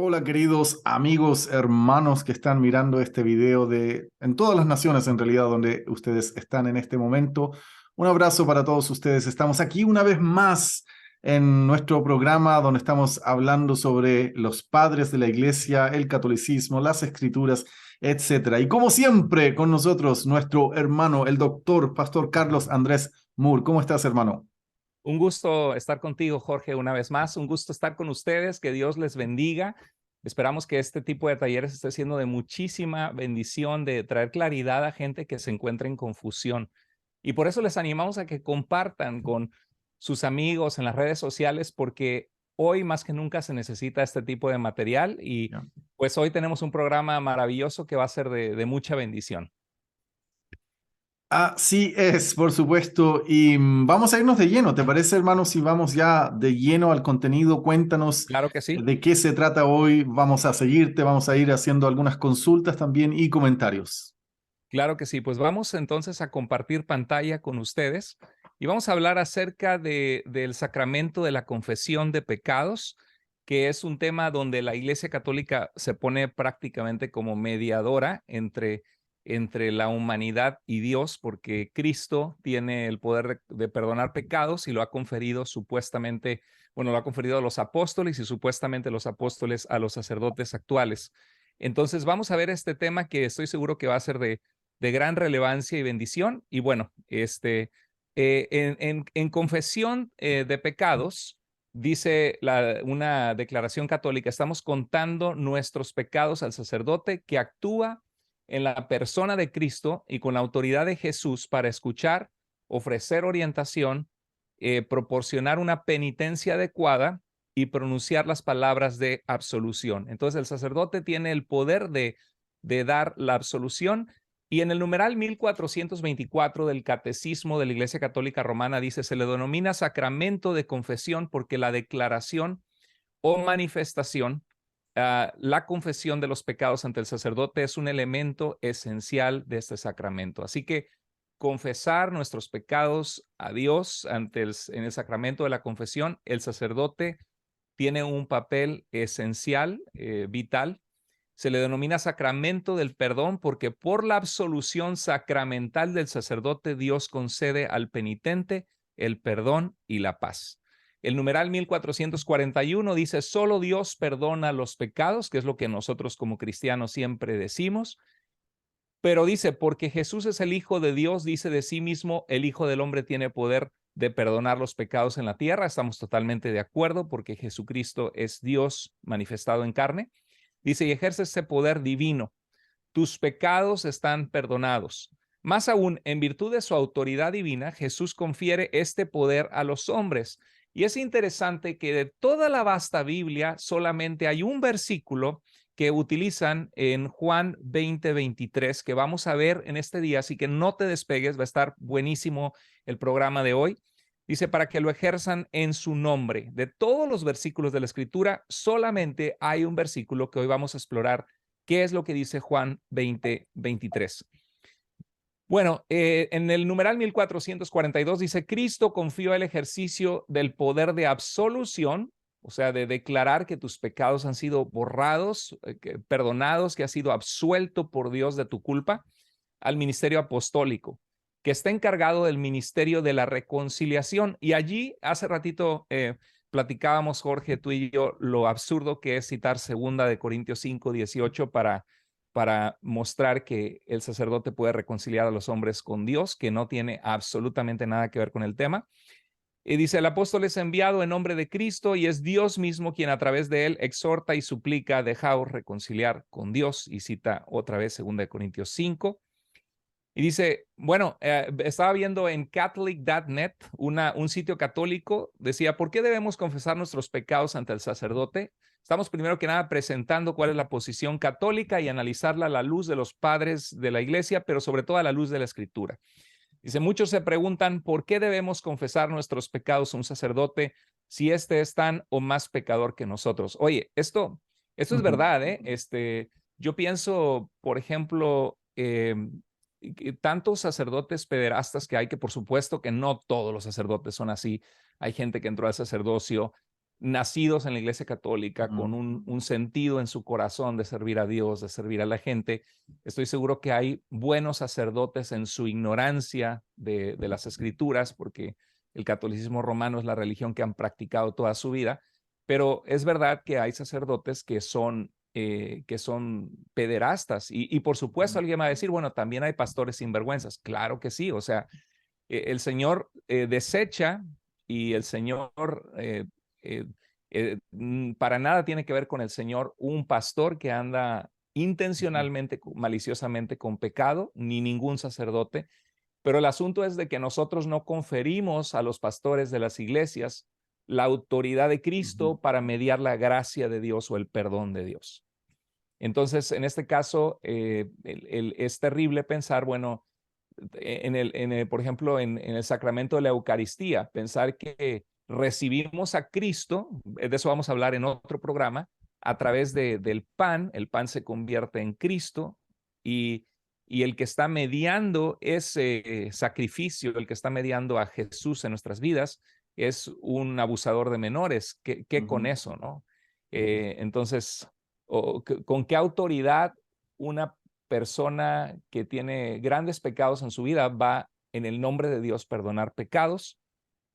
Hola queridos amigos, hermanos que están mirando este video en todas las naciones en realidad donde ustedes están en este momento. Un abrazo para todos ustedes. Estamos aquí una vez más en nuestro programa donde estamos hablando sobre los padres de la iglesia, el catolicismo, las escrituras, etcétera. Y como siempre con nosotros nuestro hermano, el doctor, Pastor Carlos Andrés Moore. ¿Cómo estás, hermano? Un gusto estar contigo, Jorge, una vez más. Un gusto estar con ustedes. Que Dios les bendiga. Esperamos que este tipo de talleres esté siendo de muchísima bendición, de traer claridad a gente que se encuentra en confusión. Y por eso les animamos a que compartan con sus amigos en las redes sociales, porque hoy más que nunca se necesita este tipo de material. Y Ya. pues hoy tenemos un programa maravilloso que va a ser de mucha bendición. Así es, por supuesto. Y vamos a irnos de lleno. ¿Te parece, hermano, si vamos ya de lleno al contenido? Cuéntanos Claro que sí. de qué se trata hoy. Vamos a seguirte, vamos a ir haciendo algunas consultas también y comentarios. Claro que sí, pues vamos entonces a compartir pantalla con ustedes y vamos a hablar acerca del sacramento de la confesión de pecados, que es un tema donde la Iglesia Católica se pone prácticamente como mediadora entre la humanidad y Dios, porque Cristo tiene el poder de perdonar pecados y lo ha conferido supuestamente, bueno, lo ha conferido a los apóstoles y supuestamente los apóstoles a los sacerdotes actuales. Entonces vamos a ver este tema que estoy seguro que va a ser de gran relevancia y bendición. Y bueno, en confesión de pecados, dice una declaración católica, estamos contando nuestros pecados al sacerdote que actúa en la persona de Cristo y con la autoridad de Jesús para escuchar, ofrecer orientación, proporcionar una penitencia adecuada y pronunciar las palabras de absolución. Entonces el sacerdote tiene el poder de dar la absolución y en el numeral 1424 del Catecismo de la Iglesia Católica Romana dice, se le denomina sacramento de confesión porque la declaración o manifestación, la confesión de los pecados ante el sacerdote es un elemento esencial de este sacramento. Así que confesar nuestros pecados a Dios en el sacramento de la confesión, el sacerdote tiene un papel esencial, vital. Se le denomina sacramento del perdón porque por la absolución sacramental del sacerdote Dios concede al penitente el perdón y la paz. El numeral 1441 dice, solo Dios perdona los pecados, que es lo que nosotros como cristianos siempre decimos, pero dice, porque Jesús es el Hijo de Dios, dice de sí mismo, el Hijo del Hombre tiene poder de perdonar los pecados en la tierra. Estamos totalmente de acuerdo porque Jesucristo es Dios manifestado en carne. Dice, y ejerce ese poder divino. Tus pecados están perdonados. Más aún, en virtud de su autoridad divina, Jesús confiere este poder a los hombres. Y es interesante que de toda la vasta Biblia solamente hay un versículo que utilizan en Juan 20:23, que vamos a ver en este día, así que no te despegues, va a estar buenísimo el programa de hoy. Dice, para que lo ejerzan en su nombre. De todos los versículos de la Escritura, solamente hay un versículo que hoy vamos a explorar. ¿Qué es lo que dice Juan 20:23? Bueno, en el numeral 1442 dice, Cristo confió el ejercicio del poder de absolución, o sea, de declarar que tus pecados han sido borrados, perdonados, que has sido absuelto por Dios de tu culpa, al ministerio apostólico, que está encargado del ministerio de la reconciliación. Y allí, hace ratito, platicábamos, Jorge, tú y yo, lo absurdo que es citar 2 Corintios 5:18 para mostrar que el sacerdote puede reconciliar a los hombres con Dios, que no tiene absolutamente nada que ver con el tema. Y dice, el apóstol es enviado en nombre de Cristo y es Dios mismo quien a través de él exhorta y suplica, dejaos reconciliar con Dios. Y cita otra vez 2 Corintios 5. Y dice, bueno, estaba viendo en catholic.net, un sitio católico, decía, ¿por qué debemos confesar nuestros pecados ante el sacerdote? Estamos primero que nada presentando cuál es la posición católica y analizarla a la luz de los padres de la iglesia, pero sobre todo a la luz de la escritura. Dice, muchos se preguntan, ¿por qué debemos confesar nuestros pecados a un sacerdote si éste es tan o más pecador que nosotros? Oye, esto es Ujú. verdad, ¿eh? Yo pienso, por ejemplo, tantos sacerdotes pederastas que hay, que por supuesto que no todos los sacerdotes son así. Hay gente que entró al sacerdocio nacidos en la Iglesia Católica, con Mm. un sentido en su corazón de servir a Dios, de servir a la gente. Estoy seguro que hay buenos sacerdotes en su ignorancia de las Escrituras, porque el catolicismo romano es la religión que han practicado toda su vida, pero es verdad que hay sacerdotes que son pederastas. Y por supuesto alguien va a decir, bueno, también hay pastores sinvergüenzas. Claro que sí, o sea, el Señor desecha y el Señor eh, para nada tiene que ver con el Señor un pastor que anda intencionalmente, maliciosamente con pecado, ni ningún sacerdote. Pero el asunto es de que nosotros no conferimos a los pastores de las iglesias la autoridad de Ujú. Cristo para mediar la gracia de Dios o el perdón de Dios. Entonces, en este caso, es terrible pensar, bueno, por ejemplo, en el sacramento de la Eucaristía, pensar que recibimos a Cristo, de eso vamos a hablar en otro programa, a través del pan. El pan se convierte en Cristo y, y el que está mediando ese sacrificio, el que está mediando a Jesús en nuestras vidas, es un abusador de menores. ¿Qué con Ujú. eso, no? Entonces, ¿con qué autoridad una persona que tiene grandes pecados en su vida va en el nombre de Dios perdonar pecados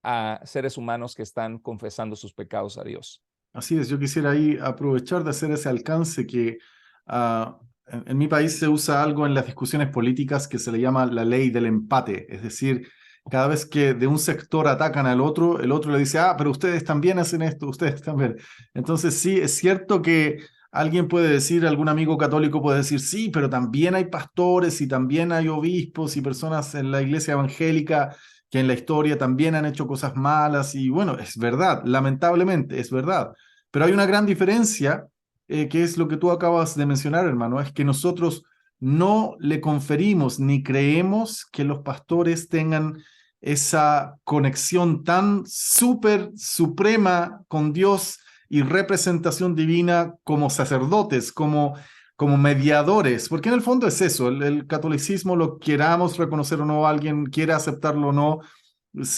a seres humanos que están confesando sus pecados a Dios? Así es, yo quisiera ahí aprovechar de hacer ese alcance que en mi país se usa algo en las discusiones políticas que se le llama la ley del empate. Es decir, cada vez que de un sector atacan al otro, el otro le dice, ah, pero ustedes también hacen esto, ustedes también. Entonces sí, es cierto que alguien puede decir, algún amigo católico puede decir, sí, pero también hay pastores y también hay obispos y personas en la iglesia evangélica que en la historia también han hecho cosas malas y bueno, es verdad, lamentablemente, es verdad. Pero hay una gran diferencia, que es lo que tú acabas de mencionar, hermano, es que nosotros no le conferimos ni creemos que los pastores tengan esa conexión tan súper suprema con Dios y representación divina como sacerdotes, como mediadores, porque en el fondo es eso, el catolicismo, lo queramos reconocer o no, alguien quiera aceptarlo o no,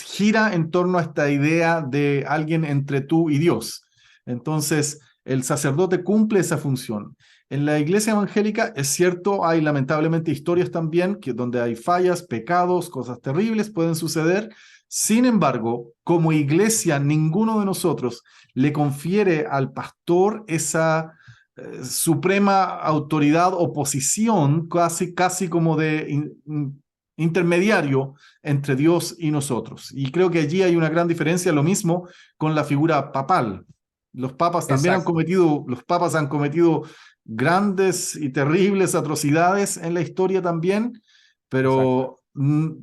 gira en torno a esta idea de alguien entre tú y Dios. Entonces, el sacerdote cumple esa función. En la iglesia evangélica es cierto, hay lamentablemente historias también que donde hay fallas, pecados, cosas terribles pueden suceder. Sin embargo, como iglesia, ninguno de nosotros le confiere al pastor esa suprema autoridad o posición, casi como de intermediario entre Dios y nosotros. Y creo que allí hay una gran diferencia, lo mismo con la figura papal. Exacto, Los papas han cometido grandes y terribles atrocidades en la historia también, exacto. pero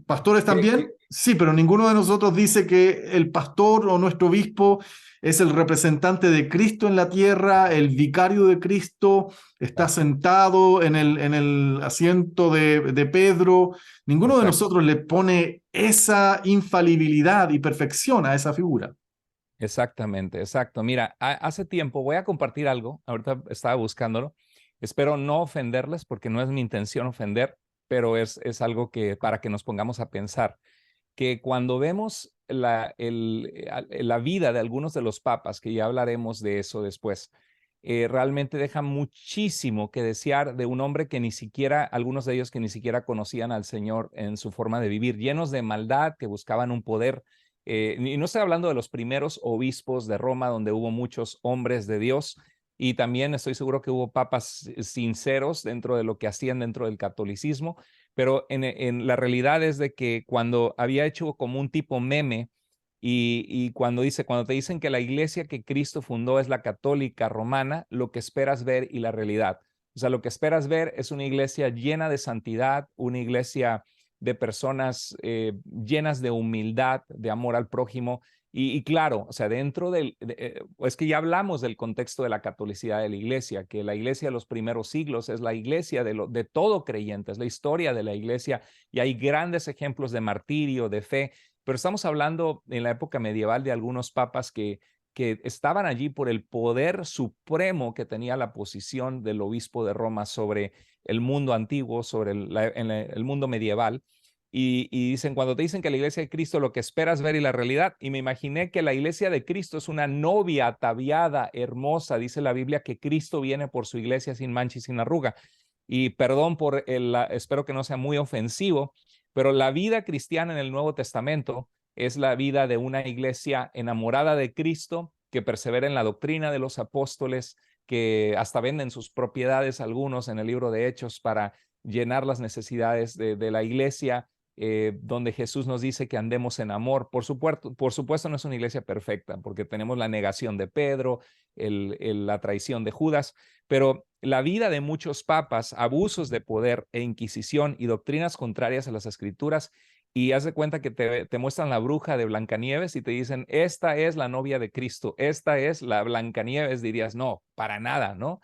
pastores ¿Qué, también, qué? sí, pero ninguno de nosotros dice que el pastor o nuestro obispo es el representante de Cristo en la tierra, el vicario de Cristo, está Exacto, sentado en el asiento de Pedro. Ninguno de exacto, nosotros le pone esa infalibilidad y perfección a esa figura. exactamente, exacto. Mira, hace tiempo voy a compartir algo, ahorita estaba buscándolo, espero no ofenderles porque no es mi intención ofender, pero es algo que para que nos pongamos a pensar. Que cuando vemos la vida de algunos de los papas, que ya hablaremos de eso después, realmente deja muchísimo que desear de un hombre que ni siquiera, algunos de ellos que ni siquiera conocían al Señor en su forma de vivir, llenos de maldad, que buscaban un poder. Y no estoy hablando de los primeros obispos de Roma, donde hubo muchos hombres de Dios, y también estoy seguro que hubo papas sinceros dentro de lo que hacían dentro del catolicismo, pero en la realidad es de que cuando había hecho como un tipo meme y cuando te dicen que la iglesia que Cristo fundó es la católica romana, lo que esperas ver y la realidad. O sea, lo que esperas ver es una iglesia llena de santidad, una iglesia de personas llenas de humildad, de amor al prójimo. Y claro, o sea, es que ya hablamos del contexto de la catolicidad de la iglesia, que la iglesia de los primeros siglos es la iglesia de todo creyente, es la historia de la iglesia y hay grandes ejemplos de martirio, de fe, pero estamos hablando en la época medieval de algunos papas que estaban allí por el poder supremo que tenía la posición del obispo de Roma sobre el mundo antiguo, sobre el mundo medieval. y dicen, cuando te dicen que la iglesia de Cristo lo que esperas ver y la realidad, y me imaginé que la iglesia de Cristo es una novia ataviada, hermosa, dice la Biblia que Cristo viene por su iglesia sin mancha y sin arruga. Y perdón por espero que no sea muy ofensivo, pero la vida cristiana en el Nuevo Testamento es la vida de una iglesia enamorada de Cristo, que persevera en la doctrina de los apóstoles, que hasta venden sus propiedades algunos en el libro de Hechos para llenar las necesidades de la iglesia, donde Jesús nos dice que andemos en amor. Por supuesto no es una iglesia perfecta, porque tenemos la negación de Pedro, la traición de Judas, pero la vida de muchos papas, abusos de poder e inquisición y doctrinas contrarias a las escrituras, y haz de cuenta que te muestran la bruja de Blancanieves y te dicen, esta es la novia de Cristo, esta es la Blancanieves, dirías, no, para nada, ¿no?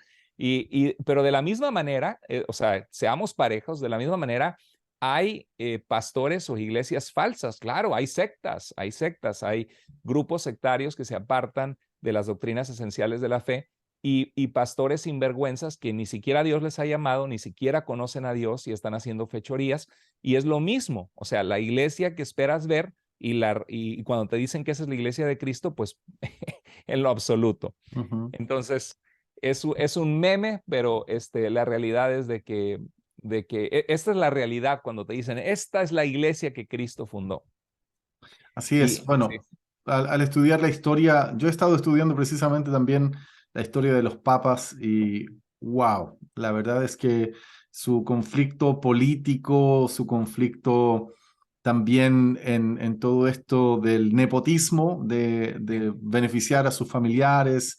Pero de la misma manera, o sea, seamos parejos, de la misma manera, hay pastores o iglesias falsas, claro, hay sectas, hay grupos sectarios que se apartan de las doctrinas esenciales de la fe y pastores sinvergüenzas que ni siquiera Dios les ha llamado, ni siquiera conocen a Dios y están haciendo fechorías. Y es lo mismo, o sea, la iglesia que esperas ver y cuando te dicen que esa es la iglesia de Cristo, pues en lo absoluto. Entonces, es un meme, pero la realidad es de que esta es la realidad cuando te dicen, esta es la iglesia que Cristo fundó. Así Y es. sí, Bueno, al estudiar la historia, yo he estado estudiando precisamente también la historia de los papas y wow, la verdad es que su conflicto político, su conflicto también en todo esto del nepotismo, de beneficiar a sus familiares,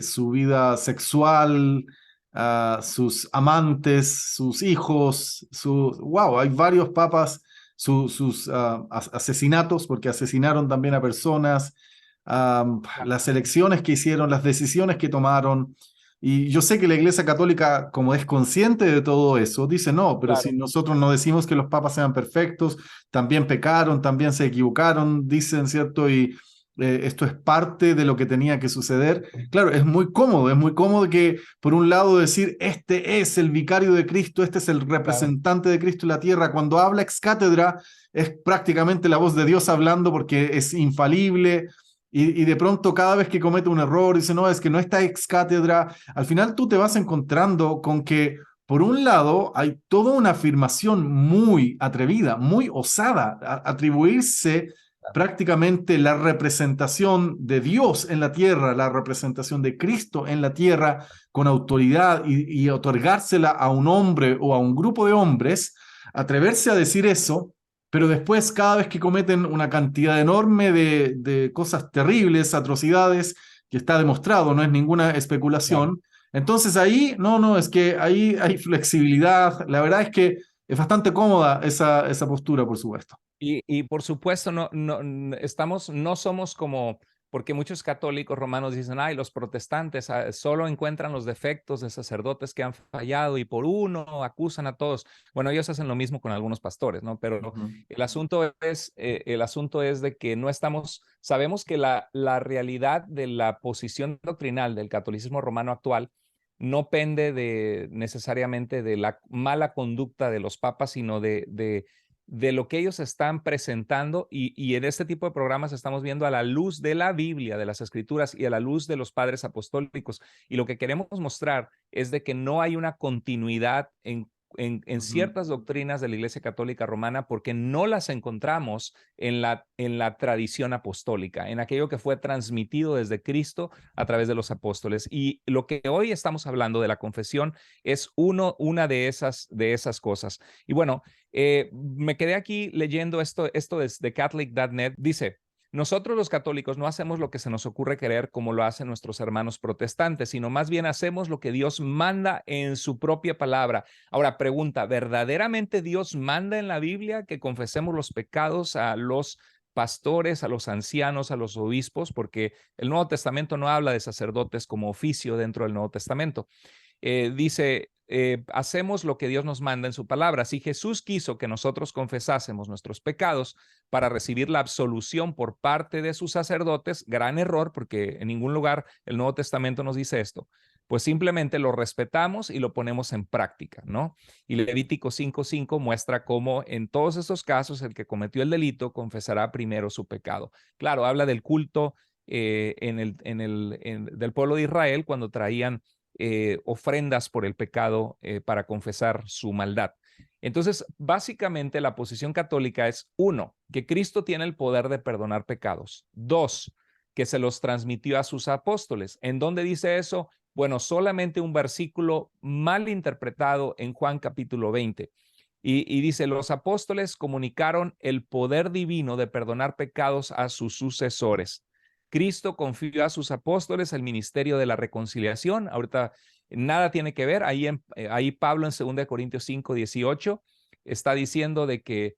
su vida sexual, sus amantes, sus hijos, wow, hay varios papas sus asesinatos, porque asesinaron también a personas, las elecciones que hicieron, las decisiones que tomaron. Y yo sé que la Iglesia Católica, como es consciente de todo eso, dice, no, pero si claro, nosotros no decimos que los papas sean perfectos, también pecaron, también se equivocaron, dicen, ¿cierto? Y esto es parte de lo que tenía que suceder. Claro, es muy cómodo que por un lado decir, este es el vicario de Cristo, este es el claro, representante de Cristo en la tierra. Cuando habla ex cátedra es prácticamente la voz de Dios hablando porque es infalible y de pronto cada vez que comete un error dice, no, es que no está ex cátedra. Al final tú te vas encontrando con que por un lado, hay toda una afirmación muy atrevida, muy osada, atribuirse prácticamente la representación de Dios en la tierra, la representación de Cristo en la tierra con autoridad y otorgársela a un hombre o a un grupo de hombres, atreverse a decir eso, pero después cada vez que cometen una cantidad enorme de cosas terribles, atrocidades, que está demostrado, no es ninguna claro. especulación, entonces ahí, no, es que ahí hay flexibilidad, la verdad es que es bastante cómoda esa postura, por supuesto. Y por supuesto, no somos como, porque muchos católicos romanos dicen, ay, los protestantes solo encuentran los defectos de sacerdotes que han fallado y por uno acusan a todos. Bueno, ellos hacen lo mismo con algunos pastores, ¿no? Pero Ujú. el asunto es de que no estamos, sabemos que la realidad de la posición doctrinal del catolicismo romano actual no pende necesariamente de la mala conducta de los papas, sino de lo que ellos están presentando y en este tipo de programas estamos viendo a la luz de la Biblia, de las Escrituras y a la luz de los padres apostólicos. Y lo que queremos mostrar es de que no hay una continuidad en Ujú. ciertas doctrinas de la Iglesia Católica Romana porque no las encontramos en la tradición apostólica, en aquello que fue transmitido desde Cristo a través de los apóstoles. Y lo que hoy estamos hablando de la confesión es una de esas cosas. Y bueno, me quedé aquí leyendo esto desde Catholic.net. Dice, nosotros los católicos no hacemos lo que se nos ocurre querer como lo hacen nuestros hermanos protestantes, sino más bien hacemos lo que Dios manda en su propia palabra. Ahora, pregunta, ¿verdaderamente Dios manda en la Biblia que confesemos los pecados a los pastores, a los ancianos, a los obispos? Porque el Nuevo Testamento no habla de sacerdotes como oficio dentro del Nuevo Testamento. Dice, hacemos lo que Dios nos manda en su palabra. Si Jesús quiso que nosotros confesásemos nuestros pecados para recibir la absolución por parte de sus sacerdotes, gran error, porque en ningún lugar el Nuevo Testamento nos dice esto. pues simplemente lo respetamos y lo ponemos en práctica, ¿no? Y Levítico 5:5 muestra cómo en todos estos casos el que cometió el delito confesará primero su pecado. Claro, habla del culto del pueblo de Israel cuando traían ofrendas por el pecado para confesar su maldad. Entonces, básicamente la posición católica es, uno, que Cristo tiene el poder de perdonar pecados. Dos, que se los transmitió a sus apóstoles. ¿En dónde dice eso? Bueno, solamente un versículo mal interpretado en Juan capítulo 20. Y dice, los apóstoles comunicaron el poder divino de perdonar pecados a sus sucesores. Cristo confió a sus apóstoles el ministerio de la reconciliación. Ahorita nada tiene que ver. Ahí Pablo en 2 Corintios 5:18 está diciendo de que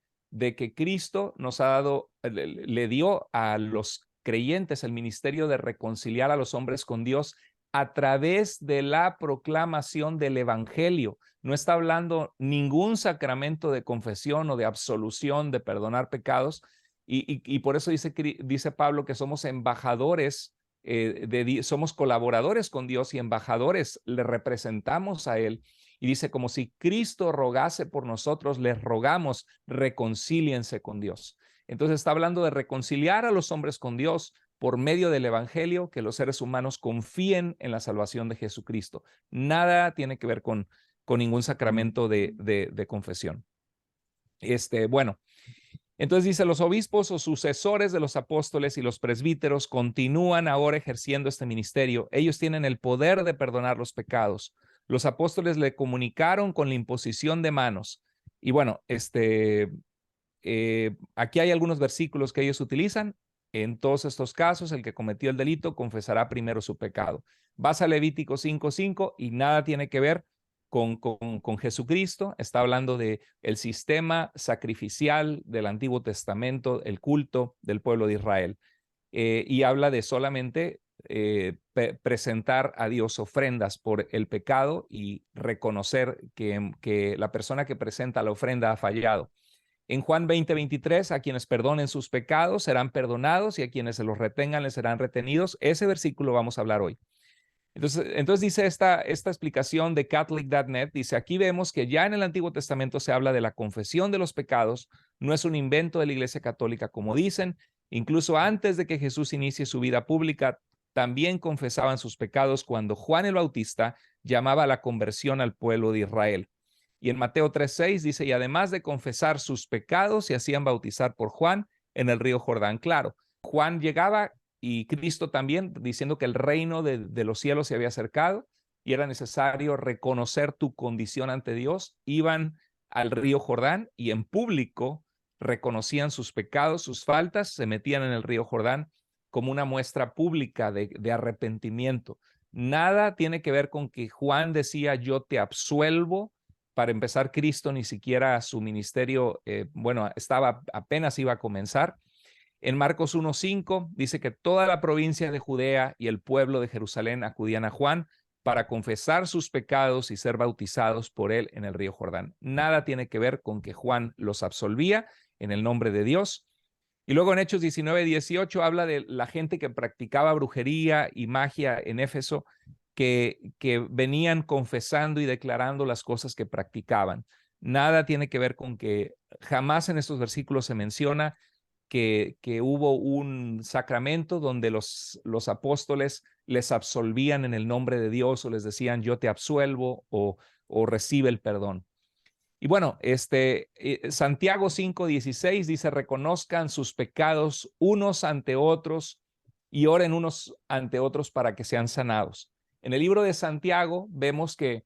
Cristo nos ha dado, le dio a los creyentes el ministerio de reconciliar a los hombres con Dios a través de la proclamación del evangelio. No está hablando ningún sacramento de confesión o de absolución, de perdonar pecados. Y por eso dice Pablo que somos embajadores, somos colaboradores con Dios y embajadores, le representamos a Él. Y dice, como si Cristo rogase por nosotros, les rogamos, reconcíliense con Dios. Entonces está hablando de reconciliar a los hombres con Dios por medio del evangelio, que los seres humanos confíen en la salvación de Jesucristo. Nada tiene que ver con ningún sacramento de confesión. Bueno, entonces dice, los obispos o sucesores de los apóstoles y los presbíteros continúan ahora ejerciendo este ministerio. Ellos tienen el poder de perdonar los pecados. Los apóstoles le comunicaron con la imposición de manos. Y bueno, aquí hay algunos versículos que ellos utilizan. En todos estos casos, el que cometió el delito confesará primero su pecado. Vas a Levítico 5:5 y nada tiene que ver con Jesucristo. Está hablando de el sistema sacrificial del Antiguo Testamento, el culto del pueblo de Israel. Y habla de solamente presentar a Dios ofrendas por el pecado y reconocer que la persona que presenta la ofrenda ha fallado. En Juan 20:23, a quienes perdonen sus pecados serán perdonados y a quienes se los retengan les serán retenidos. Ese versículo vamos a hablar hoy. Entonces dice esta explicación de Catholic.net, dice, aquí vemos que ya en el Antiguo Testamento se habla de la confesión de los pecados, no es un invento de la Iglesia Católica como dicen, incluso antes de que Jesús inicie su vida pública, también confesaban sus pecados cuando Juan el Bautista llamaba a la conversión al pueblo de Israel. Y en Mateo 3:6 dice, y además de confesar sus pecados, se hacían bautizar por Juan en el río Jordán. Claro, Juan llegaba y Cristo también diciendo que el reino de los cielos se había acercado y era necesario reconocer tu condición ante Dios. Iban al río Jordán y en público reconocían sus pecados, sus faltas, se metían en el río Jordán como una muestra pública de arrepentimiento. Nada tiene que ver con que Juan decía, yo te absuelvo. Para empezar, Cristo ni siquiera su ministerio, apenas iba a comenzar. En Marcos 1:5 dice que toda la provincia de Judea y el pueblo de Jerusalén acudían a Juan para confesar sus pecados y ser bautizados por él en el río Jordán. Nada tiene que ver con que Juan los absolvía en el nombre de Dios. Y luego en Hechos 19:18 habla de la gente que practicaba brujería y magia en Éfeso, que venían confesando y declarando las cosas que practicaban. Nada tiene que ver con que jamás en estos versículos se menciona que hubo un sacramento donde los apóstoles les absolvían en el nombre de Dios o les decían yo te absuelvo o recibe el perdón. Y bueno, Santiago 5:16 dice reconozcan sus pecados unos ante otros y oren unos ante otros para que sean sanados. En el libro de Santiago vemos que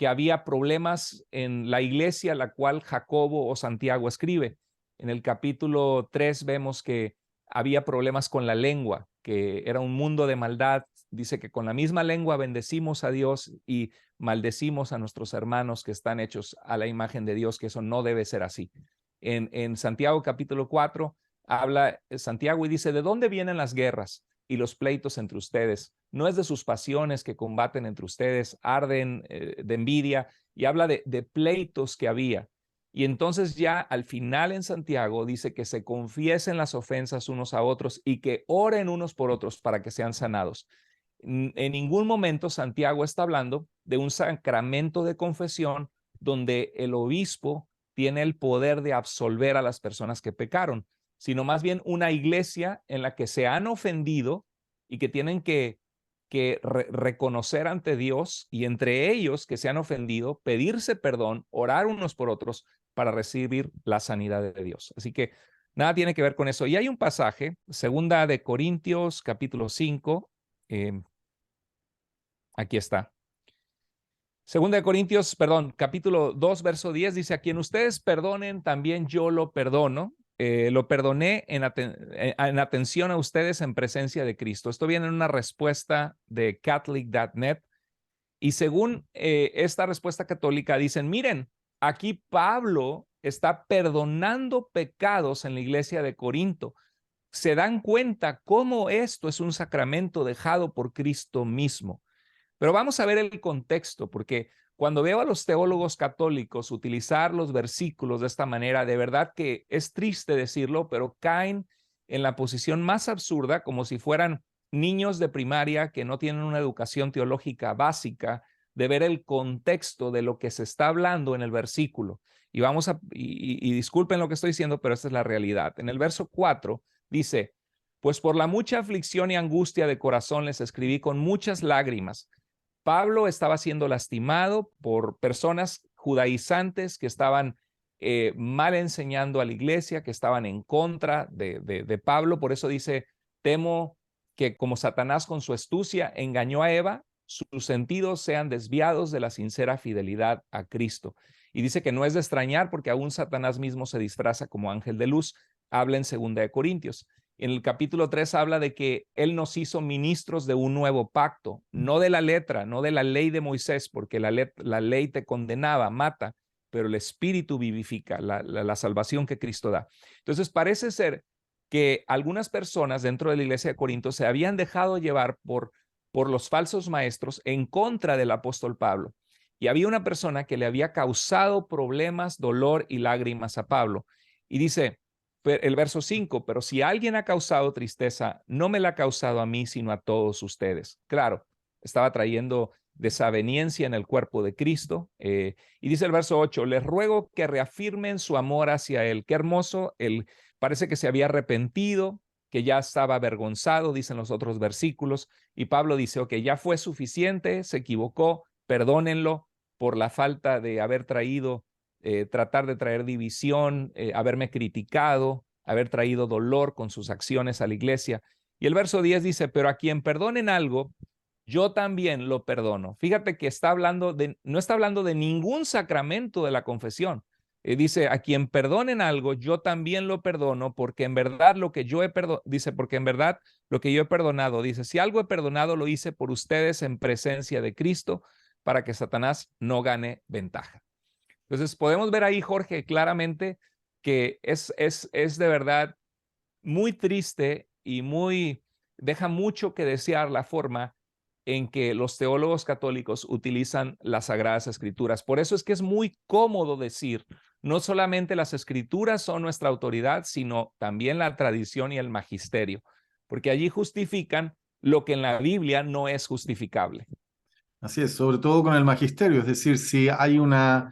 había problemas en la iglesia a la cual Jacobo o Santiago escribe. En el capítulo 3 vemos que había problemas con la lengua, que era un mundo de maldad. Dice que con la misma lengua bendecimos a Dios y maldecimos a nuestros hermanos que están hechos a la imagen de Dios, que eso no debe ser así. En Santiago capítulo 4 habla Santiago y dice, ¿de dónde vienen las guerras y los pleitos entre ustedes? No es de sus pasiones que combaten entre ustedes, arden de envidia, y habla de pleitos que había. Y entonces ya al final en Santiago dice que se confiesen las ofensas unos a otros y que oren unos por otros para que sean sanados. En ningún momento Santiago está hablando de un sacramento de confesión donde el obispo tiene el poder de absolver a las personas que pecaron, sino más bien una iglesia en la que se han ofendido y que tienen que reconocer ante Dios, y entre ellos que se han ofendido, pedirse perdón, orar unos por otros para recibir la sanidad de Dios. Así que nada tiene que ver con eso. Y hay un pasaje, segunda de Corintios, capítulo 5, aquí está. Segunda de Corintios, perdón, capítulo 2, verso 10, dice: a quien ustedes perdonen, también yo lo perdono. Lo perdoné en atención a ustedes en presencia de Cristo. Esto viene en una respuesta de Catholic.net. Y según esta respuesta católica, dicen: miren, aquí Pablo está perdonando pecados en la iglesia de Corinto. Se dan cuenta cómo esto es un sacramento dejado por Cristo mismo. Pero vamos a ver el contexto, porque cuando veo a los teólogos católicos utilizar los versículos de esta manera, de verdad que es triste decirlo, pero caen en la posición más absurda, como si fueran niños de primaria que no tienen una educación teológica básica, de ver el contexto de lo que se está hablando en el versículo. Y disculpen lo que estoy diciendo, pero esta es la realidad. En el verso 4 dice: pues por la mucha aflicción y angustia de corazón les escribí con muchas lágrimas. Pablo estaba siendo lastimado por personas judaizantes que estaban mal enseñando a la iglesia, que estaban en contra de Pablo. Por eso dice: temo que como Satanás con su astucia engañó a Eva, sus sentidos sean desviados de la sincera fidelidad a Cristo. Y dice que no es de extrañar, porque aún Satanás mismo se disfraza como ángel de luz. Habla en 2 Corintios. En el capítulo 3 habla de que Él nos hizo ministros de un nuevo pacto, no de la letra, no de la ley de Moisés, porque la ley te condenaba, mata, pero el Espíritu vivifica, la salvación que Cristo da. Entonces parece ser que algunas personas dentro de la iglesia de Corinto se habían dejado llevar por los falsos maestros en contra del apóstol Pablo. Y había una persona que le había causado problemas, dolor y lágrimas a Pablo. Y dice el verso 5: pero si alguien ha causado tristeza, no me la ha causado a mí, sino a todos ustedes. Claro, estaba trayendo desaveniencia en el cuerpo de Cristo. Y dice el verso 8: les ruego que reafirmen su amor hacia Él. Qué hermoso, él parece que se había arrepentido, que ya estaba avergonzado, dicen los otros versículos. Y Pablo dice: ok, ya fue suficiente, se equivocó, perdónenlo por la falta de haber traído tratar de traer división, haberme criticado, haber traído dolor con sus acciones a la iglesia. Y el verso 10 dice: pero a quien perdonen algo, yo también lo perdono. Fíjate que no está hablando de ningún sacramento de la confesión. Dice: a quien perdonen algo, yo también lo perdono, porque en verdad lo que yo he perdonado, dice, porque en verdad lo que yo he perdonado, dice, si algo he perdonado, lo hice por ustedes en presencia de Cristo, para que Satanás no gane ventaja. Entonces podemos ver ahí, Jorge, claramente que es de verdad muy triste y deja mucho que desear la forma en que los teólogos católicos utilizan las Sagradas Escrituras. Por eso es que es muy cómodo decir: no solamente las Escrituras son nuestra autoridad, sino también la tradición y el magisterio, porque allí justifican lo que en la Biblia no es justificable. Así es, sobre todo con el magisterio, es decir, si hay una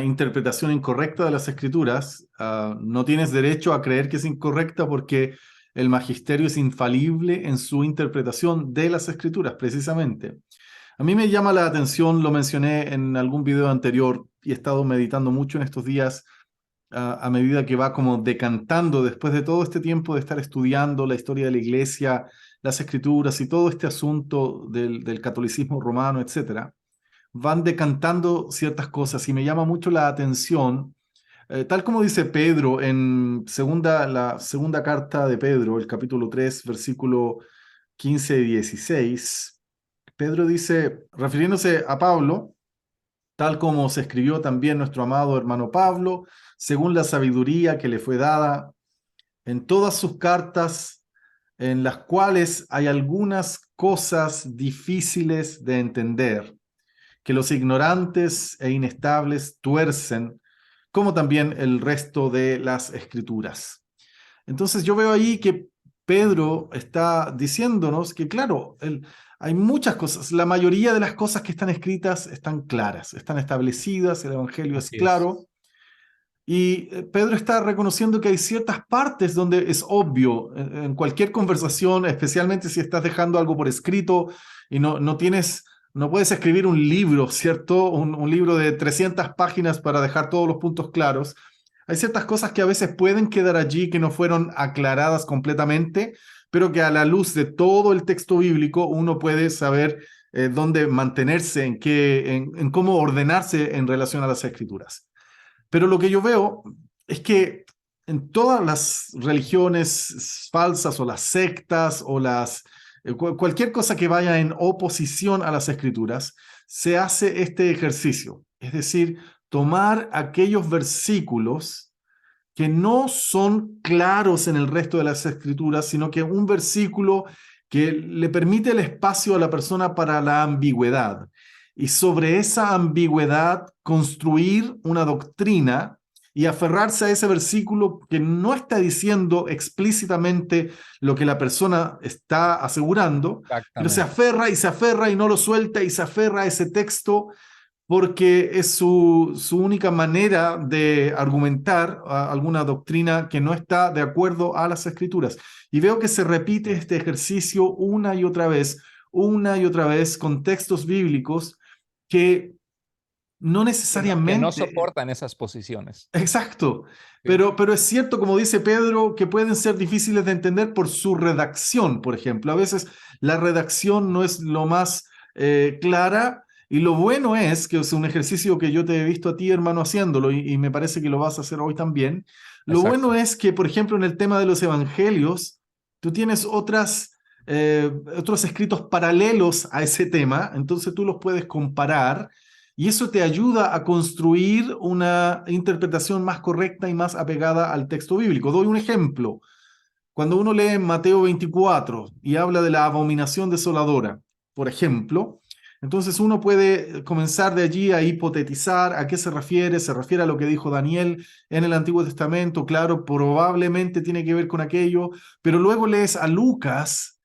interpretación incorrecta de las escrituras, no tienes derecho a creer que es incorrecta, porque el magisterio es infalible en su interpretación de las escrituras, precisamente. A mí me llama la atención, lo mencioné en algún video anterior y he estado meditando mucho en estos días, a medida que va como decantando, después de todo este tiempo de estar estudiando la historia de la iglesia, las escrituras y todo este asunto del catolicismo romano, etcétera, van decantando ciertas cosas y me llama mucho la atención, tal como dice Pedro en la segunda carta de Pedro, el capítulo 3, versículo 15 y 16. Pedro dice, refiriéndose a Pablo, tal como se escribió también nuestro amado hermano Pablo, según la sabiduría que le fue dada en todas sus cartas, en las cuales hay algunas cosas difíciles de entender, que los ignorantes e inestables tuercen, como también el resto de las escrituras. Entonces yo veo ahí que Pedro está diciéndonos que, claro, hay muchas cosas, la mayoría de las cosas que están escritas están claras, están establecidas, el Evangelio es Así es. claro. Y Pedro está reconociendo que hay ciertas partes donde es obvio, en cualquier conversación, especialmente si estás dejando algo por escrito y no puedes escribir un libro, ¿cierto? Un libro de 300 páginas para dejar todos los puntos claros. Hay ciertas cosas que a veces pueden quedar allí que no fueron aclaradas completamente, pero que a la luz de todo el texto bíblico uno puede saber dónde mantenerse, en cómo ordenarse en relación a las escrituras. Pero lo que yo veo es que en todas las religiones falsas o las sectas o cualquier cosa que vaya en oposición a las escrituras, se hace este ejercicio. Es decir, tomar aquellos versículos que no son claros en el resto de las escrituras, sino que un versículo que le permite el espacio a la persona para la ambigüedad. Y sobre esa ambigüedad construir una doctrina y aferrarse a ese versículo que no está diciendo explícitamente lo que la persona está asegurando, pero Exactamente. se aferra y no lo suelta y se aferra a ese texto porque es su única manera de argumentar alguna doctrina que no está de acuerdo a las escrituras. Y veo que se repite este ejercicio una y otra vez, con textos bíblicos que no Que no necesariamente. soportan esas posiciones. Exacto, Sí, pero es cierto, como dice Pedro, que pueden ser difíciles de entender por su redacción, por ejemplo. A veces la redacción no es lo más clara y lo bueno es que es un ejercicio que yo te he visto a ti, hermano, haciéndolo y me parece que lo vas a hacer hoy también. Lo bueno exacto. es que, por ejemplo, en el tema de los evangelios, tú tienes otros escritos paralelos a ese tema, entonces tú los puedes comparar y eso te ayuda a construir una interpretación más correcta y más apegada al texto bíblico. Doy un ejemplo. Cuando uno lee Mateo 24 y habla de la abominación desoladora, por ejemplo, entonces uno puede comenzar de allí a hipotetizar a qué se refiere. Se refiere a lo que dijo Daniel en el Antiguo Testamento, claro, probablemente tiene que ver con aquello, pero luego lees a Lucas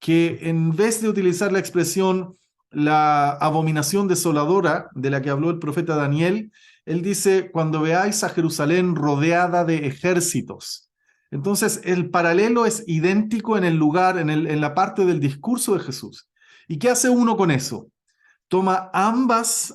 que en vez de utilizar la expresión la abominación desoladora de la que habló el profeta Daniel, él dice, cuando veáis a Jerusalén rodeada de ejércitos. Entonces, el paralelo es idéntico en el lugar, en la parte del discurso de Jesús. ¿Y qué hace uno con eso? Toma ambas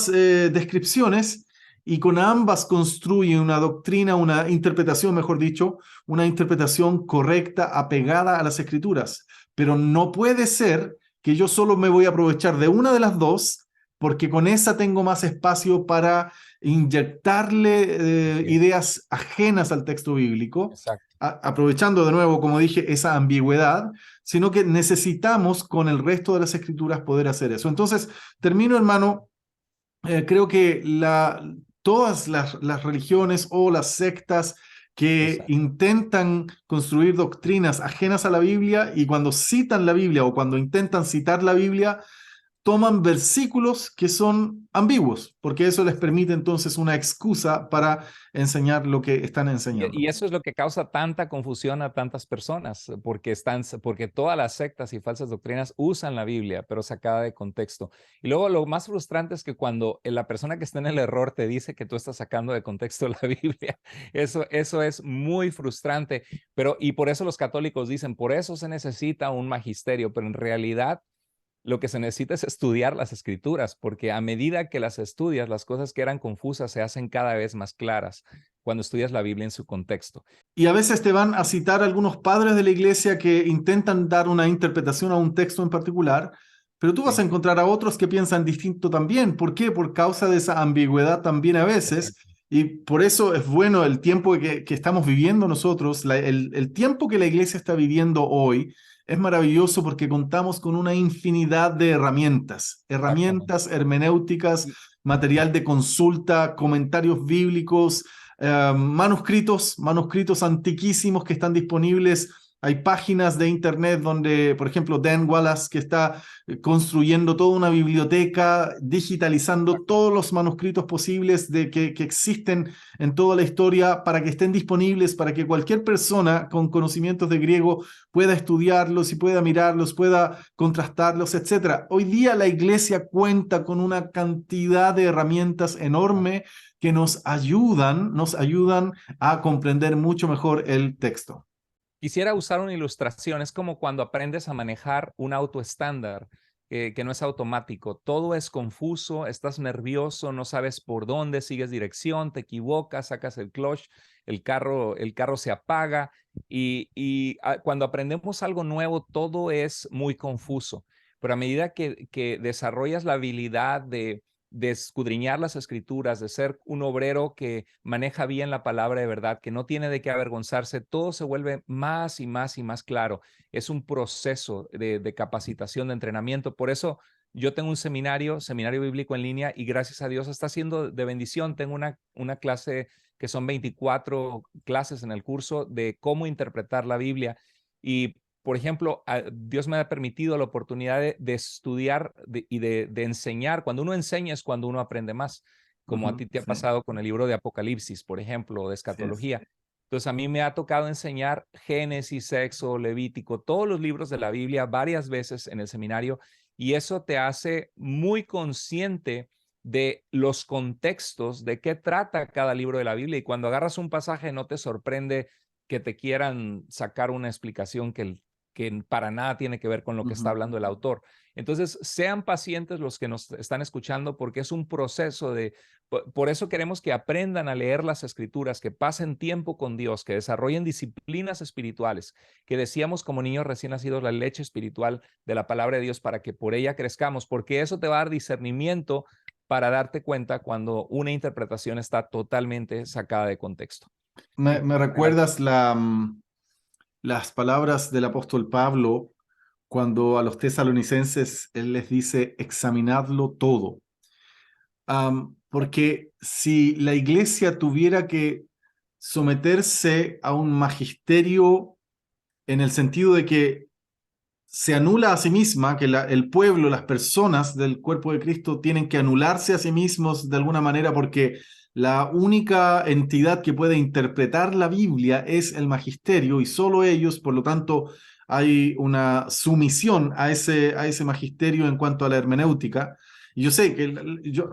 descripciones y con ambas construye una doctrina, una interpretación, mejor dicho, una interpretación correcta, apegada a las escrituras. Pero no puede ser que yo solo me voy a aprovechar de una de las dos, porque con esa tengo más espacio para inyectarle Así es. ideas ajenas al texto bíblico, Exacto. aprovechando de nuevo, como dije, esa ambigüedad, sino que necesitamos con el resto de las escrituras poder hacer eso. Entonces, termino, hermano, creo que todas las religiones o las sectas que Exacto. intentan construir doctrinas ajenas a la Biblia y cuando citan la Biblia o cuando intentan citar la Biblia, toman versículos que son ambiguos, porque eso les permite entonces una excusa para enseñar lo que están enseñando. Y eso es lo que causa tanta confusión a tantas personas, porque todas las sectas y falsas doctrinas usan la Biblia, pero sacada de contexto. Y luego lo más frustrante es que cuando la persona que está en el error te dice que tú estás sacando de contexto la Biblia, eso es muy frustrante. Y por eso los católicos dicen, por eso se necesita un magisterio, pero en realidad lo que se necesita es estudiar las escrituras, porque a medida que las estudias, las cosas que eran confusas se hacen cada vez más claras cuando estudias la Biblia en su contexto. Y a veces te van a citar algunos padres de la iglesia que intentan dar una interpretación a un texto en particular, pero tú vas a Sí, encontrar a otros que piensan distinto también. ¿Por qué? Por causa de esa ambigüedad también a veces. exacto. Y por eso es bueno el tiempo que estamos viviendo nosotros, el tiempo que la iglesia está viviendo hoy, es maravilloso porque contamos con una infinidad de Exactamente. herramientas hermenéuticas, Y, material de consulta, comentarios bíblicos, manuscritos antiquísimos que están disponibles Hay páginas de internet donde, por ejemplo, Dan Wallace, que está construyendo toda una biblioteca, digitalizando todos los manuscritos posibles que existen en toda la historia para que estén disponibles, para que cualquier persona con conocimientos de griego pueda estudiarlos y pueda mirarlos, pueda contrastarlos, etc. Hoy día la iglesia cuenta con una cantidad de herramientas enorme que nos ayudan a comprender mucho mejor el texto. Quisiera usar una ilustración. Es como cuando aprendes a manejar un auto estándar que no es automático. Todo es confuso, estás nervioso, no sabes por dónde, sigues dirección, te equivocas, sacas el clutch, el carro se apaga y cuando aprendemos algo nuevo, todo es muy confuso. Pero a medida que desarrollas la habilidad de escudriñar las escrituras, de ser un obrero que maneja bien la palabra de verdad, que no tiene de qué avergonzarse, todo se vuelve más y más y más claro. Es un proceso de capacitación, de entrenamiento. Por eso yo tengo un seminario bíblico en línea y gracias a Dios está siendo de bendición. Tengo una clase que son 24 clases en el curso de cómo interpretar la Biblia. Y por ejemplo, Dios me ha permitido la oportunidad de estudiar y de enseñar. Cuando uno enseña es cuando uno aprende más, como a ti te ha Sí, pasado con el libro de Apocalipsis, por ejemplo, o de así es. escatología. Entonces, a mí me ha tocado enseñar Génesis, Éxodo, Levítico, todos los libros de la Biblia varias veces en el seminario, y eso te hace muy consciente de los contextos, de qué trata cada libro de la Biblia, y cuando agarras un pasaje no te sorprende que te quieran sacar una explicación que para nada tiene que ver con lo que está Ujú. hablando el autor. Entonces, sean pacientes los que nos están escuchando porque es un proceso por eso queremos que aprendan a leer las escrituras, que pasen tiempo con Dios, que desarrollen disciplinas espirituales, que decíamos como niños recién nacidos la leche espiritual de la palabra de Dios para que por ella crezcamos, porque eso te va a dar discernimiento para darte cuenta cuando una interpretación está totalmente sacada de contexto. Me Adelante. recuerdas las palabras del apóstol Pablo cuando a los tesalonicenses él les dice, examinadlo todo. Porque si la iglesia tuviera que someterse a un magisterio en el sentido de que se anula a sí misma, que el pueblo, las personas del cuerpo de Cristo tienen que anularse a sí mismos de alguna manera porque la única entidad que puede interpretar la Biblia es el magisterio y solo ellos, por lo tanto, hay una sumisión a ese magisterio en cuanto a la hermenéutica. Y yo sé que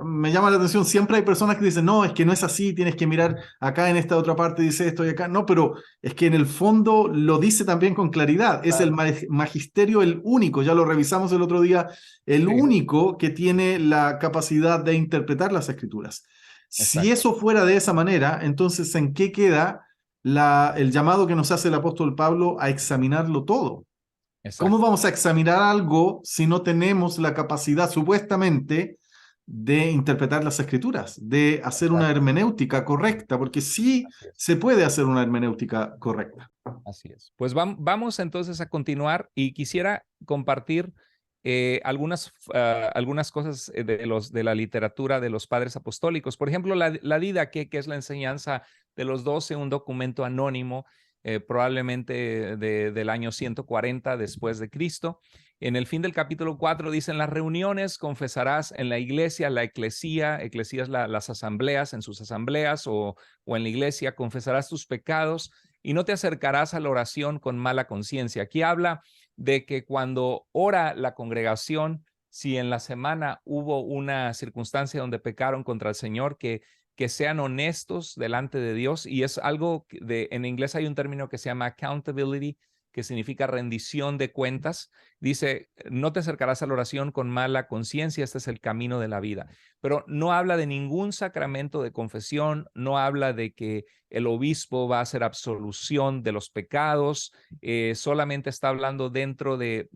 me llama la atención, siempre hay personas que dicen, no, es que no es así, tienes que mirar acá en esta otra parte, dice esto y acá. No, pero es que en el fondo lo dice también con claridad. Es el Claro. magisterio el único, ya lo revisamos el otro día, el Sí, único que tiene la capacidad de interpretar las escrituras. Si exacto, eso fuera de esa manera, entonces ¿en qué queda el llamado que nos hace el apóstol Pablo a examinarlo todo? ¿Cómo exacto. vamos a examinar algo si no tenemos la capacidad supuestamente de interpretar las escrituras, de hacer una Exacto, hermenéutica correcta? Porque sí así es, se puede hacer una hermenéutica correcta. así es. Pues vamos entonces a continuar y quisiera compartir algunas cosas de la literatura de los padres apostólicos. Por ejemplo, la Didaqué, que es la enseñanza de los 12, un documento anónimo, probablemente del año 140 después de Cristo. En el fin del capítulo 4 dicen, las reuniones confesarás en la iglesia, la eclesía es las asambleas, en sus asambleas o en la iglesia, confesarás tus pecados y no te acercarás a la oración con mala conciencia. Aquí habla de que cuando ora la congregación, si en la semana hubo una circunstancia donde pecaron contra el Señor, que sean honestos delante de Dios, y es algo en inglés hay un término que se llama accountability, que significa rendición de cuentas. Dice, no te acercarás a la oración con mala conciencia, este es el camino de la vida. Pero no habla de ningún sacramento de confesión, no habla de que el obispo va a hacer absolución de los pecados, solamente está hablando dentro de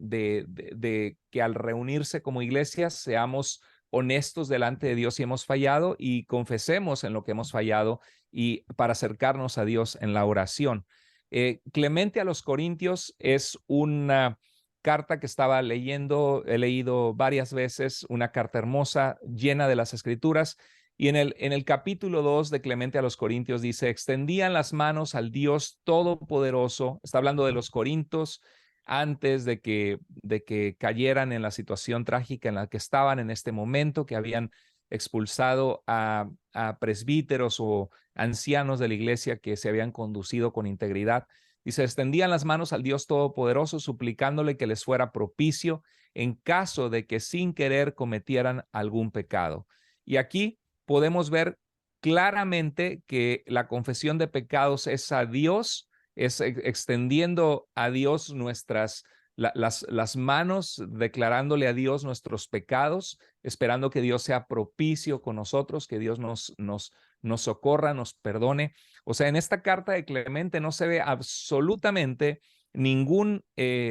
que al reunirse como iglesia seamos honestos delante de Dios si hemos fallado y confesemos en lo que hemos fallado y para acercarnos a Dios en la oración. Clemente a los Corintios es una carta que estaba leyendo, he leído varias veces, una carta hermosa, llena de las escrituras, Y en el capítulo 2 de Clemente a los Corintios dice, extendían las manos al Dios Todopoderoso. Está hablando de los Corintios antes de que cayeran en la situación trágica en la que estaban en este momento, que habían expulsado a presbíteros o ancianos de la iglesia que se habían conducido con integridad. Dice, extendían las manos al Dios Todopoderoso, suplicándole que les fuera propicio en caso de que sin querer cometieran algún pecado. Y aquí podemos ver claramente que la confesión de pecados es a Dios, es extendiendo a Dios las manos, declarándole a Dios nuestros pecados, esperando que Dios sea propicio con nosotros, que Dios nos socorra, nos perdone. O sea, en esta carta de Clemente no se ve absolutamente ningún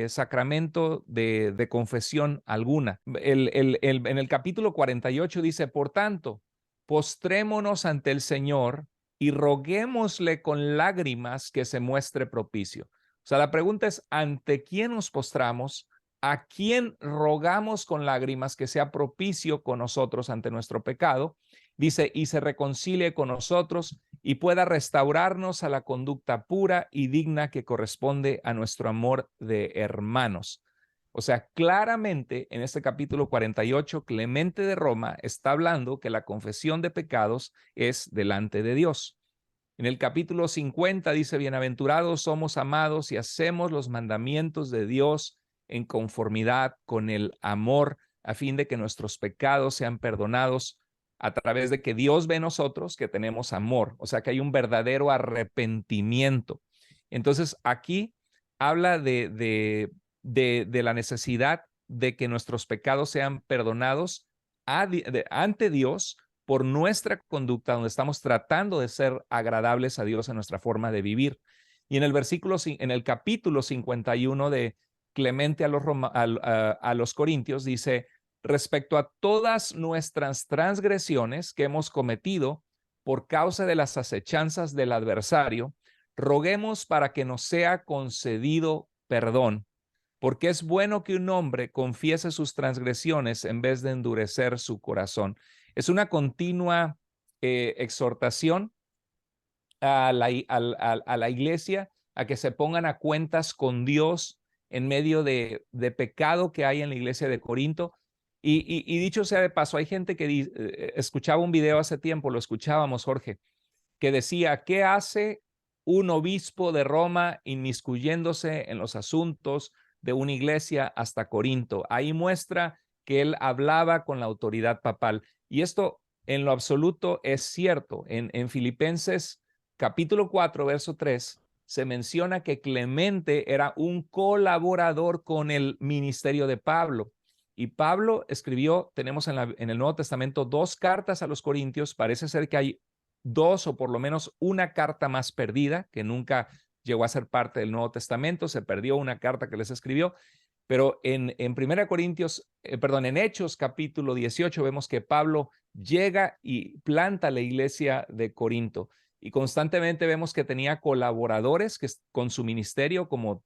sacramento de confesión alguna. En el capítulo 48 dice, por tanto, postrémonos ante el Señor y roguémosle con lágrimas que se muestre propicio. O sea, la pregunta es, ¿ante quién nos postramos? ¿A quién rogamos con lágrimas que sea propicio con nosotros ante nuestro pecado? Dice, y se reconcilie con nosotros y pueda restaurarnos a la conducta pura y digna que corresponde a nuestro amor de hermanos. O sea, claramente en este capítulo 48, Clemente de Roma está hablando que la confesión de pecados es delante de Dios. En el capítulo 50 dice, bienaventurados somos amados y hacemos los mandamientos de Dios en conformidad con el amor, a fin de que nuestros pecados sean perdonados a través de que Dios ve en nosotros que tenemos amor, o sea que hay un verdadero arrepentimiento. Entonces aquí habla de la necesidad de que nuestros pecados sean perdonados ante Dios por nuestra conducta, donde estamos tratando de ser agradables a Dios en nuestra forma de vivir. Y en el capítulo 51 de Clemente a los Corintios dice, respecto a todas nuestras transgresiones que hemos cometido por causa de las acechanzas del adversario, roguemos para que nos sea concedido perdón, porque es bueno que un hombre confiese sus transgresiones en vez de endurecer su corazón. Es una continua exhortación a la iglesia a que se pongan a cuentas con Dios en medio de pecado que hay en la iglesia de Corinto. Y dicho sea de paso, hay gente que escuchaba un video hace tiempo, lo escuchábamos, Jorge, que decía, ¿qué hace un obispo de Roma inmiscuyéndose en los asuntos de una iglesia hasta Corinto? Ahí muestra que él hablaba con la autoridad papal. Y esto en lo absoluto es cierto. En Filipenses capítulo 4, verso 3, se menciona que Clemente era un colaborador con el ministerio de Pablo. Y Pablo escribió, tenemos en el Nuevo Testamento 2 cartas a los Corintios. Parece ser que hay 2 o por lo menos una carta más perdida que nunca llegó a ser parte del Nuevo Testamento. Se perdió una carta que les escribió. Pero en 1 Corintios, en Hechos capítulo 18 vemos que Pablo llega y planta la iglesia de Corinto. Y constantemente vemos que tenía colaboradores con su ministerio como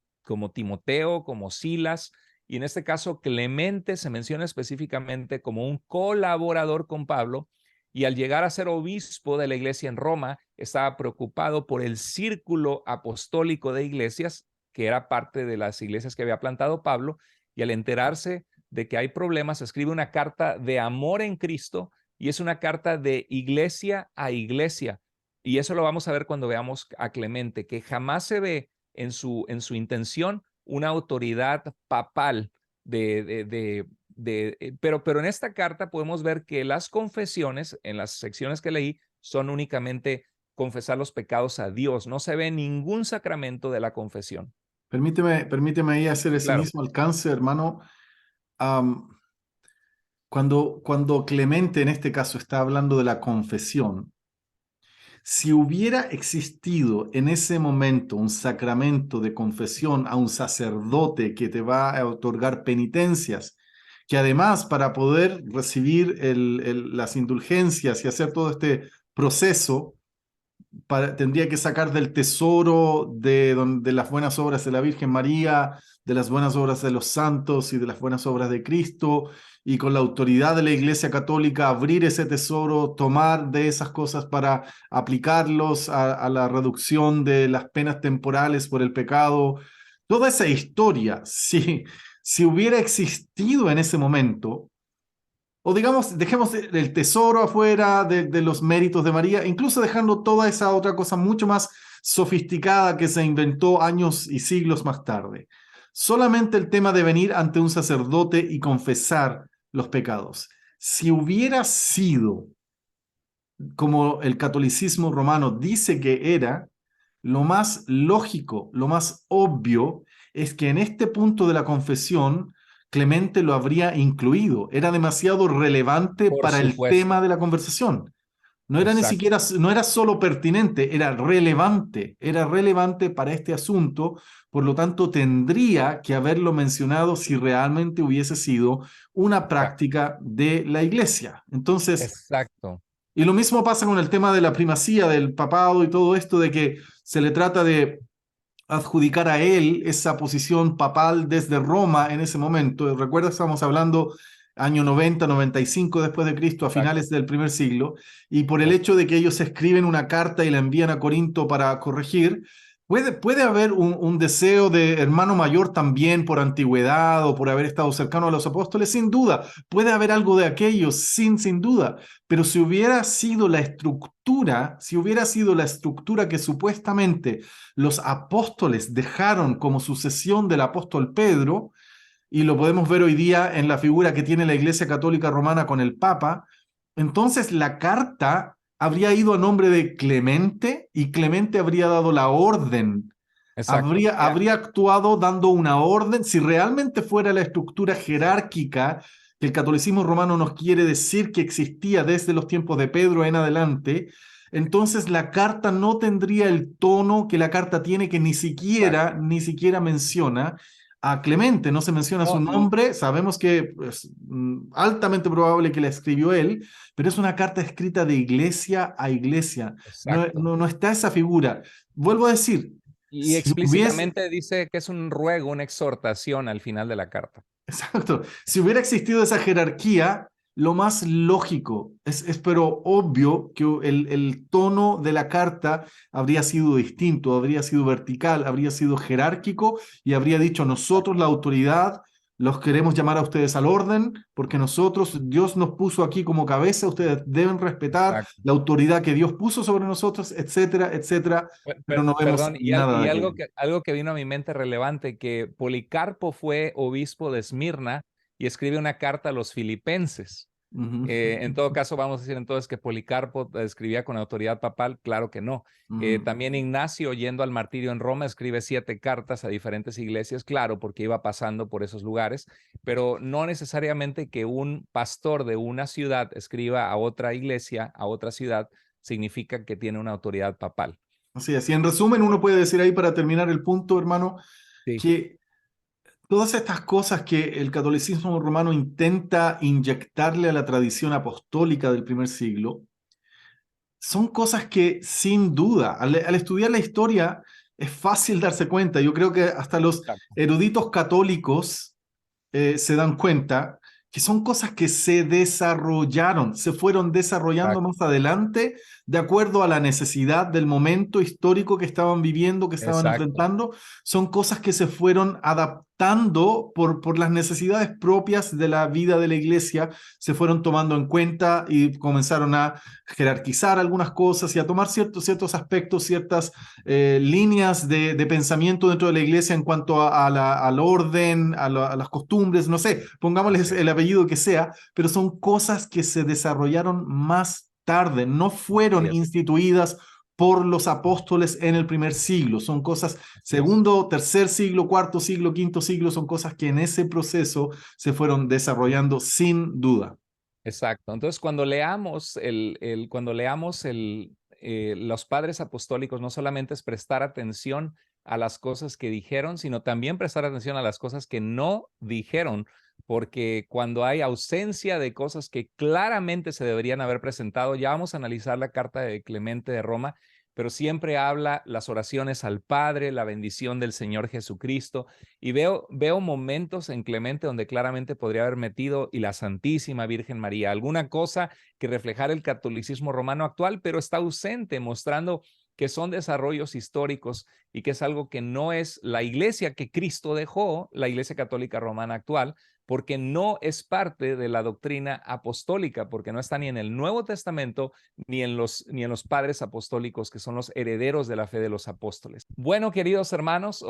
Timoteo, como Silas. Y en este caso, Clemente se menciona específicamente como un colaborador con Pablo. Y al llegar a ser obispo de la iglesia en Roma, estaba preocupado por el círculo apostólico de iglesias, que era parte de las iglesias que había plantado Pablo. Y al enterarse de que hay problemas, escribe una carta de amor en Cristo, y es una carta de iglesia a iglesia. Y eso lo vamos a ver cuando veamos a Clemente, que jamás se ve en su intención una autoridad papal pero en esta carta podemos ver que las confesiones, en las secciones que leí, son únicamente confesar los pecados a Dios. No se ve ningún sacramento de la confesión. Permíteme ahí hacer ese Claro. mismo alcance, hermano. Am, cuando Clemente en este caso está hablando de la confesión, si hubiera existido en ese momento un sacramento de confesión a un sacerdote que te va a otorgar penitencias, que además para poder recibir las indulgencias y hacer todo este proceso, tendría que sacar del tesoro de las buenas obras de la Virgen María, de las buenas obras de los santos y de las buenas obras de Cristo, y con la autoridad de la Iglesia Católica abrir ese tesoro, tomar de esas cosas para aplicarlos a la reducción de las penas temporales por el pecado. Toda esa historia, si hubiera existido en ese momento, o digamos, dejemos el tesoro afuera de los méritos de María, incluso dejando toda esa otra cosa mucho más sofisticada que se inventó años y siglos más tarde. Solamente el tema de venir ante un sacerdote y confesar los pecados. Si hubiera sido como el catolicismo romano dice que era, lo más lógico, lo más obvio es que en este punto de la confesión Clemente lo habría incluido. Era demasiado relevante Por para el supuesto. tema de la conversación. No era ni Exacto. siquiera, no era solo pertinente, era relevante para este asunto, por lo tanto tendría que haberlo mencionado si realmente hubiese sido una Exacto. práctica de la iglesia. Entonces, Exacto. y lo mismo pasa con el tema de la primacía del papado y todo esto de que se le trata de adjudicar a él esa posición papal desde Roma en ese momento. Recuerda, estamos hablando año 90, 95 después de Cristo, a Exacto. finales del primer siglo, y por el Así hecho de que ellos escriben una carta y la envían a Corinto para corregir, puede haber un deseo de hermano mayor también por antigüedad o por haber estado cercano a los apóstoles, sin duda, puede haber algo de aquello, sin duda, pero si hubiera sido la estructura, si hubiera sido la estructura que supuestamente los apóstoles dejaron como sucesión del apóstol Pedro, y lo podemos ver hoy día en la figura que tiene la Iglesia Católica Romana con el Papa, entonces la carta habría ido a nombre de Clemente y Clemente habría dado la orden, Exacto. Mira, habría actuado dando una orden, si realmente fuera la estructura jerárquica que el catolicismo romano nos quiere decir que existía desde los tiempos de Pedro en adelante, entonces la carta no tendría el tono que la carta tiene, que exacto. ni siquiera menciona a Clemente, no se menciona su No, nombre, sabemos que es altamente probable que la escribió él, pero es una carta escrita de iglesia a iglesia, exacto. no está esa figura. Vuelvo a decir, Y si hubiese, explícitamente dice que es un ruego, una exhortación al final de la carta. exacto, si hubiera existido esa jerarquía, lo más lógico, es pero obvio que el tono de la carta habría sido distinto, habría sido vertical, habría sido jerárquico y habría dicho nosotros, la autoridad, los queremos llamar a ustedes al orden, porque nosotros, Dios nos puso aquí como cabeza, ustedes deben respetar Exacto. la autoridad que Dios puso sobre nosotros, etcétera, etcétera, pero no vemos Perdón, nada y de aquello. algo que vino a mi mente relevante, que Policarpo fue obispo de Esmirna y escribe una carta a los filipenses. Ujú, En todo caso, vamos a decir entonces que Policarpo escribía con autoridad papal, claro que no. ujú. También Ignacio, yendo al martirio en Roma, escribe 7 cartas a diferentes iglesias, claro, porque iba pasando por esos lugares, pero no necesariamente que un pastor de una ciudad escriba a otra iglesia, a otra ciudad, significa que tiene una autoridad papal. Así es. Y en resumen, uno puede decir ahí para terminar el punto, hermano, Sí, que todas estas cosas que el catolicismo romano intenta inyectarle a la tradición apostólica del primer siglo, son cosas que sin duda, al estudiar la historia, es fácil darse cuenta. Yo creo que hasta los exacto, eruditos católicos se dan cuenta que son cosas que se desarrollaron, se fueron desarrollando exacto, más adelante de acuerdo a la necesidad del momento histórico que estaban viviendo, que estaban exacto. enfrentando. Son cosas que se fueron adaptando por las necesidades propias de la vida de la iglesia, se fueron tomando en cuenta y comenzaron a jerarquizar algunas cosas y a tomar ciertos aspectos, ciertas líneas de pensamiento dentro de la iglesia en cuanto al orden, a las costumbres, no sé, pongámosles Así es, el apellido que sea, pero son cosas que se desarrollaron más tarde, no así fueron es, instituidas por los apóstoles en el primer siglo, son cosas así es. segundo, tercer siglo, cuarto siglo, quinto siglo, son cosas que en ese proceso se fueron desarrollando sin duda. Exacto. Entonces, cuando leamos los padres apostólicos, no solamente es prestar atención a las cosas que dijeron, sino también prestar atención a las cosas que no dijeron, porque cuando hay ausencia de cosas que claramente se deberían haber presentado, ya vamos a analizar la carta de Clemente de Roma, pero siempre habla las oraciones al Padre, la bendición del Señor Jesucristo. Y veo momentos en Clemente donde claramente podría haber metido y la Santísima Virgen María, alguna cosa que reflejara el catolicismo romano actual, pero está ausente, mostrando que son desarrollos históricos y que es algo que no es la iglesia que Cristo dejó, la Iglesia Católica Romana actual, porque no es parte de la doctrina apostólica, porque no está ni en el Nuevo Testamento ni en los padres apostólicos, que son los herederos de la fe de los apóstoles. Bueno, queridos hermanos,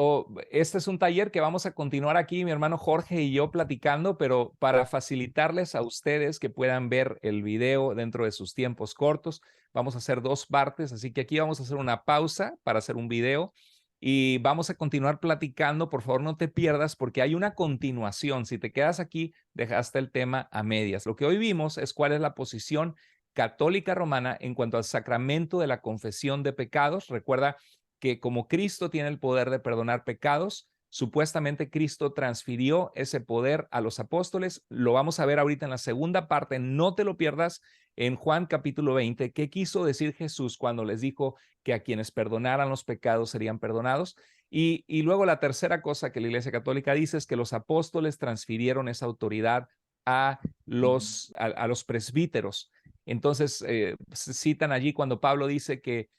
este es un taller que vamos a continuar aquí, mi hermano Jorge y yo platicando, pero para facilitarles a ustedes que puedan ver el video dentro de sus tiempos cortos, vamos a hacer 2 partes, así que aquí vamos a hacer una pausa para hacer un video y vamos a continuar platicando. Por favor, no te pierdas porque hay una continuación. Si te quedas aquí, dejaste el tema a medias. Lo que hoy vimos es cuál es la posición católica romana en cuanto al sacramento de la confesión de pecados. Recuerda que como Cristo tiene el poder de perdonar pecados, supuestamente Cristo transfirió ese poder a los apóstoles. Lo vamos a ver ahorita en la segunda parte. No te lo pierdas. En Juan capítulo 20, ¿qué quiso decir Jesús cuando les dijo que a quienes perdonaran los pecados serían perdonados? Y luego la tercera cosa que la Iglesia Católica dice es que los apóstoles transfirieron esa autoridad a los presbíteros. Entonces, citan allí cuando Pablo dice que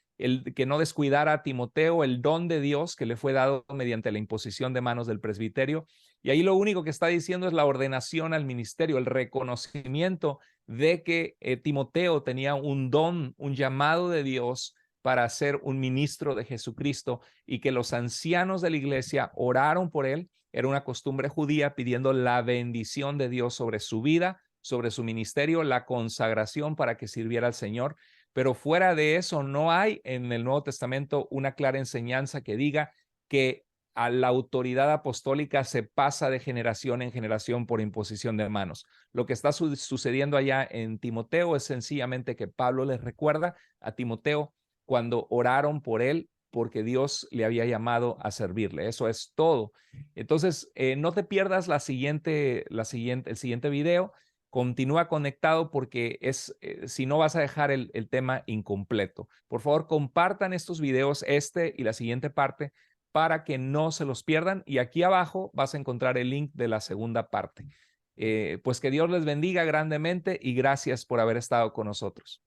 no descuidara a Timoteo el don de Dios que le fue dado mediante la imposición de manos del presbiterio. Y ahí lo único que está diciendo es la ordenación al ministerio, el reconocimiento de que Timoteo tenía un don, un llamado de Dios para ser un ministro de Jesucristo y que los ancianos de la iglesia oraron por él. Era una costumbre judía pidiendo la bendición de Dios sobre su vida, sobre su ministerio, la consagración para que sirviera al Señor. Pero fuera de eso, no hay en el Nuevo Testamento una clara enseñanza que diga que a la autoridad apostólica se pasa de generación en generación por imposición de manos. Lo que está sucediendo allá en Timoteo es sencillamente que Pablo les recuerda a Timoteo cuando oraron por él porque Dios le había llamado a servirle. Eso es todo. Entonces, no te pierdas el siguiente video. Continúa conectado porque si no vas a dejar el tema incompleto. Por favor, compartan estos videos, y la siguiente parte, para que no se los pierdan. Y aquí abajo vas a encontrar el link de la segunda parte. Pues que Dios les bendiga grandemente y gracias por haber estado con nosotros.